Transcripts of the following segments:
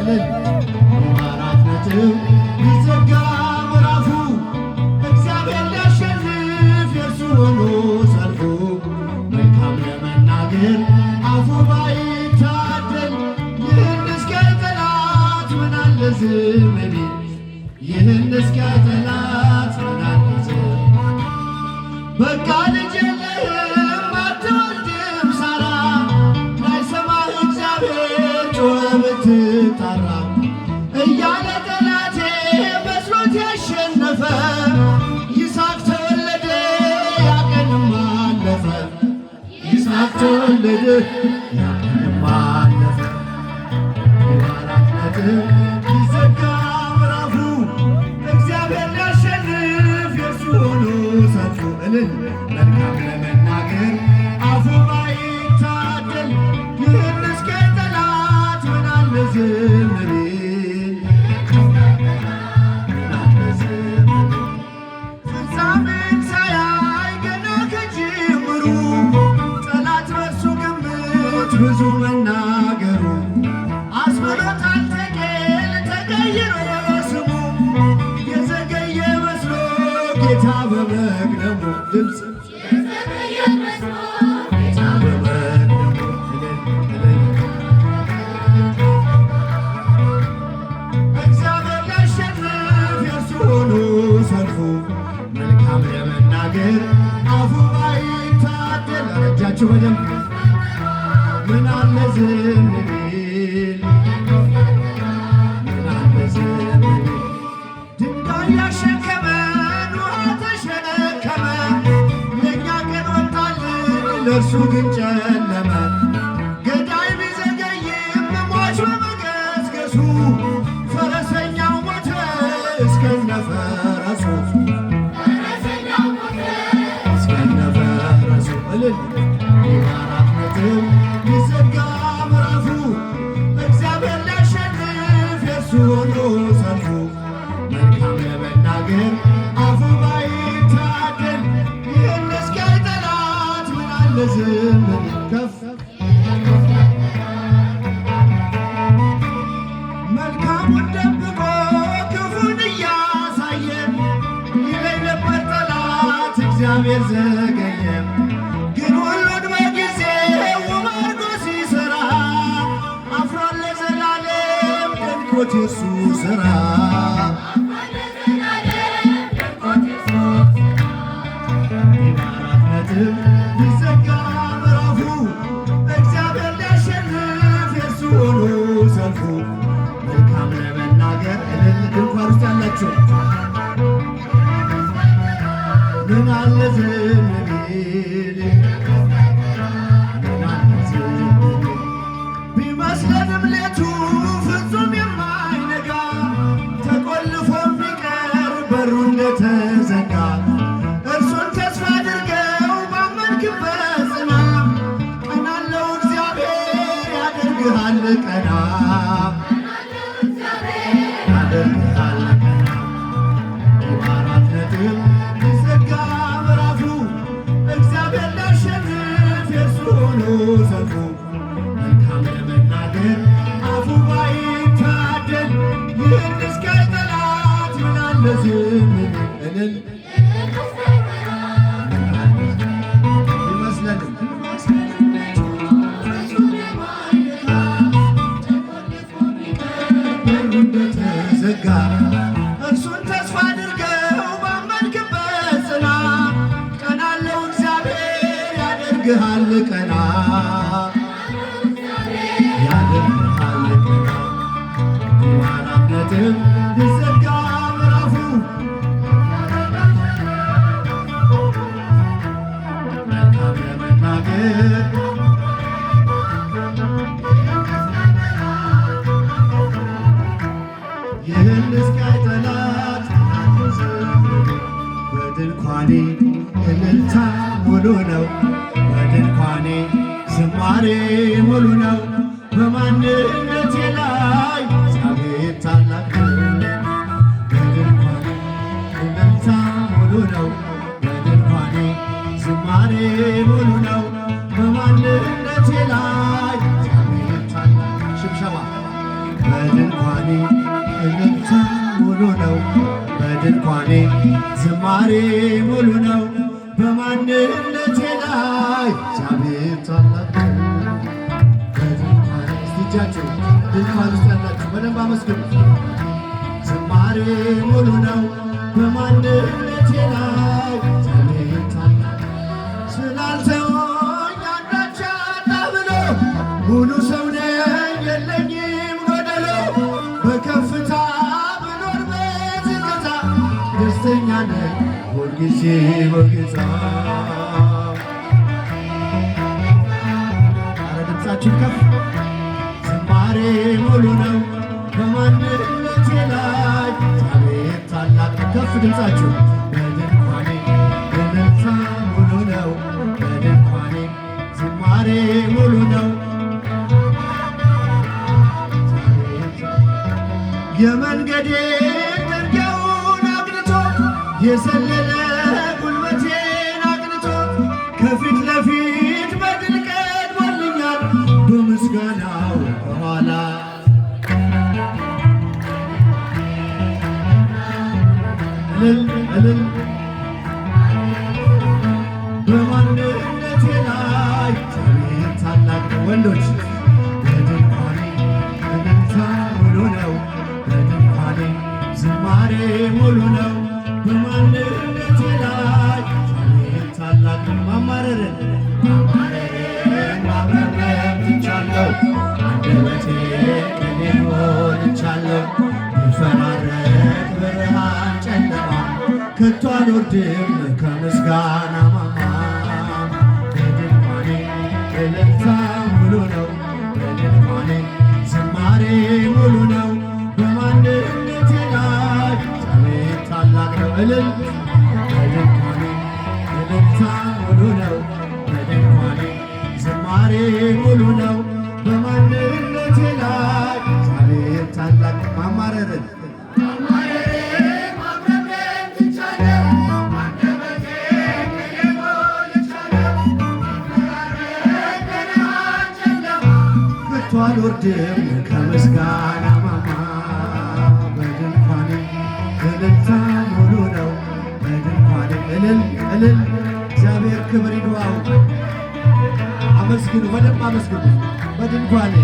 አራት ነጥብ ሊዘጋ ምዕራፉ እግዚአብሔር ሊያሸንፍ የእርሱ ሆኖ ሰልፉ መልካም ለመናገር አፉ ባይታደል ይህን እስከ ጠላት ምን አለ ዝም ቢል ይህን እስከ ጠላት ምን አለ ዝም በቃ ልጅ የለህም አትወልድም ሳራ ላይሰማህ እግዚአብሔር ጮኸ ብትጣራ እያለ ጠላቴ መስሎት ያሸነፈ ይስሐቅ ተወለደ ያቀንም አለፈ ይስሐቅ ተወለደ ያቀንም አለፈ አራት ነጥብ ሊዘጋ ምዕራፉ እግዚአብሔር ሊያሸንፍ የእርሱ ሆኖ ሰልፉ መልካም ለመናገር አፉ ባይታደል ይህን እስከ ጠላት ምን አለ ዝም ቢል ምን አለ ዝም ቢል ፍጻሜን ሳያይ ገና ከጅምሩ ጠላት በእርሱ ግምት ብዙ መናገሩ አስብሎታል ቴቄል ተቀይሮ ስሙ የዘገየ መስሎ ጌታ በመቅደሙ ድምፅ የዘገየ መስሎ ጌታ በመቅደሙ እግዚአብሔር ሊያሸንፍ የእርሱ ሆኖ ሰልፉ መልካም ለመናገር አፉ ባይታደል እጃችሁ በደንብ ምን አለ ዝም ቢል ምን አለ ዝም ቢል ድንጋይ ያሸከመን ውሃ ተሸከመ ለእኛ ቀን ወጣልን ለእርሱ ግን ጨለመ ገዳይ ቢዘገይም ሟች በመገስገሱ ፈረሰኛው ሞተ እስከነ ፈረሱ ፈረሰኛው ሞተ እስከነ ፈረሱ አራት ነጥብ ሊዘጋ ምዕራፉ እግዚአብሔር ሊያሸንፍ የእርሱ ሆኖ ሰልፉ መልካም ለመናገር አፉ ባይታደል ይህን እስከ ጠላት ምን አለ ዝም ቢል ከፍ መልካሙን ደብቆ ክፉን እያሳየ ይለኝ ነበር ጠላት እግዚአብሔር ዘገየ ግን ሁሉን በጊዜው አድርጎ ሲሠራ አፍሯል ለዘላለም ደንቆት የእርሱ ሥራ አራት ነጥብ ሊዘጋ ምዕራፉ እግዚአብሔር ሊያሸንፍ የእርሱ ሆኖ ሰልፉ መልካም ለመናገር ድንኳን ውስጥ ያላችሁ ምን አለ ዝም ቢል ምን አለ ዝም ቢል ቢመስለንም ሌቱ ፍጹም የማይነጋ ተቆልፎ የሚቀር በሩ እንደተዘጋ እርሱን ተስፋ አድርገው ባመንክበት ጽና ቀና አለው እግዚአብሔር ያደርግሃል ቀና ያደርግሃል ቀና አራት ነጥብ ሊዘጋ ምዕራፉ እግዚአብሔር ሊያሸንፍ የእርሱ ሆኖ ሰልፉ መልካም ለመናገር አፉ ባይታደል ይህን እስከ ጠላት ምን አለ ዝም ቢል ቢመስለንም በሩ እንደተዘጋ እርሱን ተስፋ አድርገው ባመንክበት ጽና ቀና አለው እግዚአብሔር ያደርግሃል ቀና ያደርግሃል ቀና አራት ነጥብ ሊዘጋ ምዕራፉ መልካም ለመናገር ይህን እስከ ጠላት በድንኳኔ እልልታ ሙሉ ነው በድንኳኔ ዝማሬ ሙሉ ነው በማንነቴ ላይ እግዚአብሔር ታላቅ ነው በድንኳኔ እልልታ ሙሉ ነው በድንኳኔ ዝማሬ ሙሉ ነው በማንነቴ ላይ እግዚአብሔር ታላቅ ሽብሸባ በድንኳኔ እልልታ ሙሉ ነው። በድንኳኔ ዝማሬ ሙሉ ነው። በማንነቴ ላይ እግዚአብሔር ታላቅ ነው። በድንኳኔ እጃችሁ ድንኳን ውስጥ ያላችሁ በደንብ አመስግኑ። ዝማሬ ሙሉ ነው። በማንነቴ ላይ እግዚአብሔር ታላቅ ስላልተወኝ አንዳች አጣ ብሎ ሙሉ ሰው ነኝ የለኝም ጎደሎ በከፍታ ብኖር በዝቅታ ደስተኛ ነኝ ሁልጊዜ በጌታ። ኧረ ድምፃችን ከፍ ዝማሬ ሙሉ ነው። በማንነቴ ላይ እግዚአብሔር ታላቅ ከፍ ድምፃችሁ በድንኳኔ እልልታ ሙሉ ነው። በድንኳኔ ዝማሬ ሙሉ ነው። የመንገዴ ጥርጊያውን አቅንቶ የሰለለ ጉልበቴን አቅንቶ ከፊት ለፊት በድል ቀድሞልኛል በምስጋናው ከኋላ እልል እልል በማንነቴ ላይ እግዚአብሔር ታላቅ ነው። ወንዶች በድንኳኔ እልልታ ሙሉ ነው። በድንኳኔ ዝማሬ ሙሉ ነው። በማንነቴ ላይ እግዚአብሔር ታላቅ ነው። ማማረርን ማማረር ትቻለሁ። አንደበቴ ቅኔ ሞልቻለሁ። ይፈራረቅ ብርሃን ጨለማ ከቶ አልወርድም ከምስጋና ማማ። በድንኳኔ እልልታ ሙሉ ነው። በድንኳኔ ዝማሬ ሙሉ ነው። በማንነቴ ላይ እግዚአብሔር ታላቅ ነው። እልል በድንኳኔ እልልታ ሙሉ ነው። በድንኳኔ ዝማሬ ሙሉ ነው። በማንነቴ ላይ እግዚአብሔር ታላቅ ማማረርን አልወርድም ከምስጋና ማማ። በድንኳኔ እልልታ ሙሉ ነው። በድንኳኔ እልል እልል እግዚአብሔር ክብር ይግባው። አመስግኑ፣ በደንብ አመስግኑ። በድንኳኔ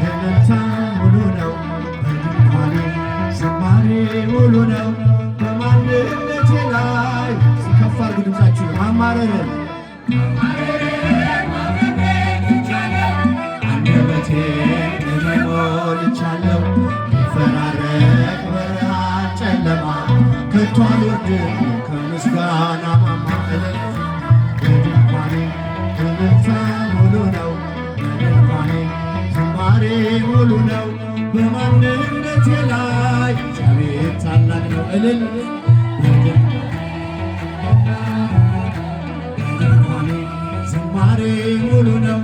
እልልታ ሙሉ ነው። በድንኳኔ ዝማሬ ሙሉ ነው። በማንነቴ ላይ ሲከፍ አድርጉ ድምፃችሁን ማማረርን እኔ ሞልቻለሁ። ይፈራረቅ ብርሃን ጨለማ ከቶ አልወርድም ከምስጋና ማማ። በድንኳኔ እልልታ ሙሉ ነው። በድንኳኔ ዝማሬ ሙሉ ነው። በማንነቴ ላይ እግዚአብሔር ታላቅ ነው። እልል በድንኳኔ ዝማሬ ሙሉ ነው።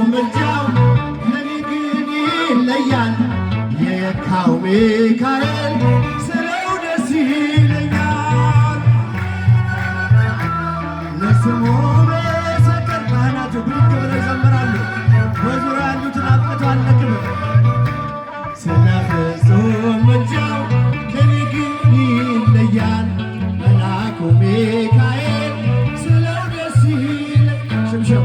ምልጃው ለኔ ግን ይለያል። የካው ሚካኤል ስለው ደስ ይለኛል። ለስሙ መሰከር ካህናቱ ብድግ ብለው ይዘምራሉ። በዙሪያ ያሉትን አብቅቷል ለክብር። ስለ ፍጹም ምልጃው ለኔ ግን ይለያል። መልአኩ ሚካኤል ስለው ደስ ይለኛል። ሽምሸማ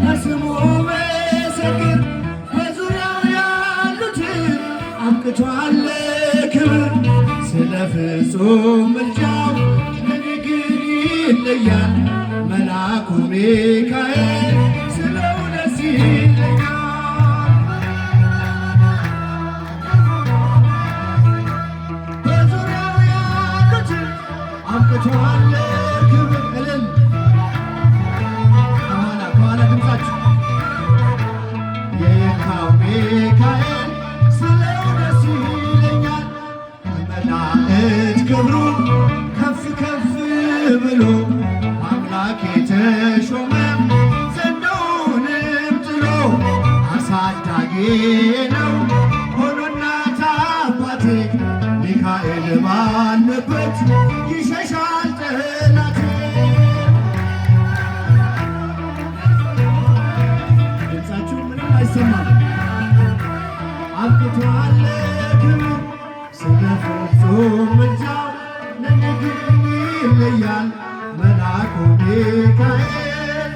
ለስሙ መሰክር በዙሪያው ያሉትን አብቅቷል ክብር። ስለ ፍጹም ምልጃው ለኔ ግን ይለያል። መልአኩ ሚካኤል ስለው ደስ ይለኛል። በዙሪያው ያሉትን አብቅቷል ክብር። እልል የካው ሚካኤል ስለው ደስ ይለኛል። መላእክት ክብሩን ነው ሆኖ እናት አባቴ ሚካኤል ባለበት ይሸሻል ጠላቴ። ድምፃችሁ ምንም አይሰማም። አብቅቷል ክብር ስለ ፍጹም ምልጃው ለኔ ግን ይለያል መልአኩ ሚካኤል።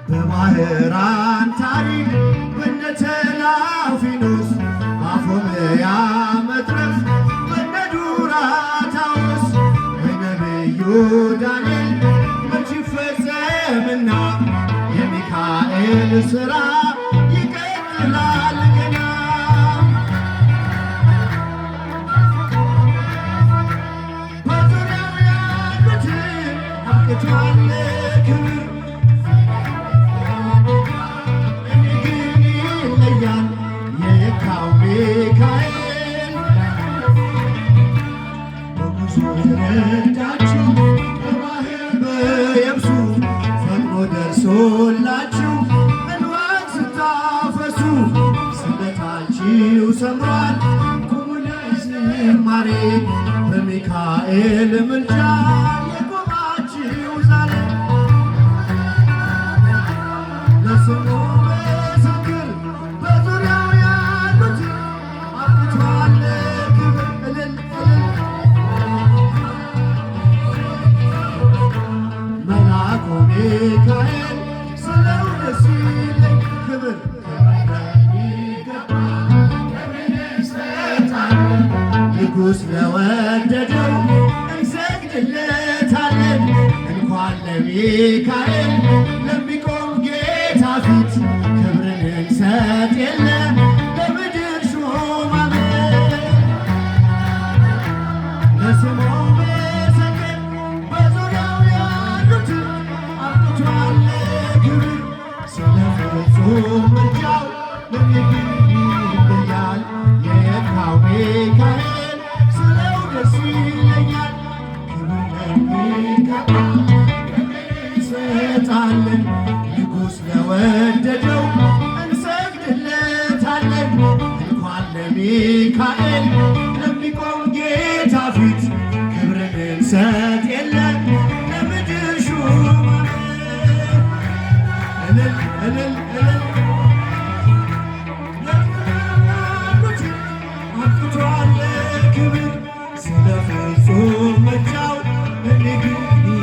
በባህራን ታሪክ በነ ተላፊኖስ አፎምያ መትረፍ በነ ዱራታውስ በነቢዩ ዳንኤል መች ይፈጸምና የሚካኤል ሥራ ይቀጥላል ገና። በዙሪያው ያሉትን አብቅቷል ክብር እኔ ግን ይለያል የካው ሚካኤል። በጉዞ የረዳችሁ በባህር በየብሱ ፈጥኖ ደርሶላችሁ እንባን ስታፈሱ ስለታችሁ ሰምሯል ቁሙ ለዝማሬ በሚካኤል ምልጃ የቆማችሁ ዛሬ ለስሙ መሰክር በዙሪያው ያሉት አብቅቷል ክብር እልል መልአኩ ሚካኤል ስለው ደስ ይለኝ ክብር ንጉሥ ለወደደው እንሰግድለታለን። እንኳን ለሚካኤል ለሚቆም ጌታ ፊት ክብርን እንሰጥ የለ ለምድር ሹማምንት። ለስሙ መሰከር በዙሪያው ያሉት አብቅቷል ክብር ስለ ፍጹም ምልጃው ለኔ ግን ይለያል የካው ሚካኤል ስለው ደስ ይለኛል ክብር ለሚካኤል እንሰጣለን። ንጉሥ ለወደደው እንሰግድለታለን። እንኳን ለሚካኤል ለሚቆም ጌታ ፊት ክብርን እንሰጥ የለን ለምድር ሹማምንት። እልል እልል እልል አብቅቷል ክብር ስለ ፍጹም ምልጃው ለኔ ግን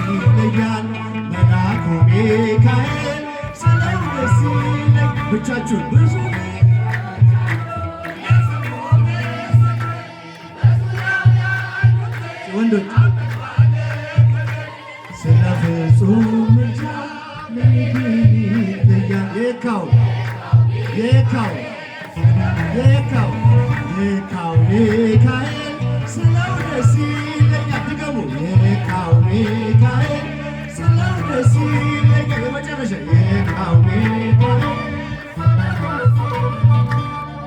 ይለያል መልአኩ ሚካኤል ስለው ደስ ይለኝ። ብቻችሁን ብዙ ወንዶች ስለ ፍጹም ምልጃው ለኔ ግን ይለያል የካው የካው የካው የካው ሚካኤል ስለው ደስ ይለኛል። ድገሙ የካው ሚካኤል ስለው ደስ ይለኛል። የመጨረሻ የካው ሚካኤል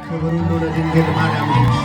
ክብር ሁሉ ለድንግል ማርያም ልጅ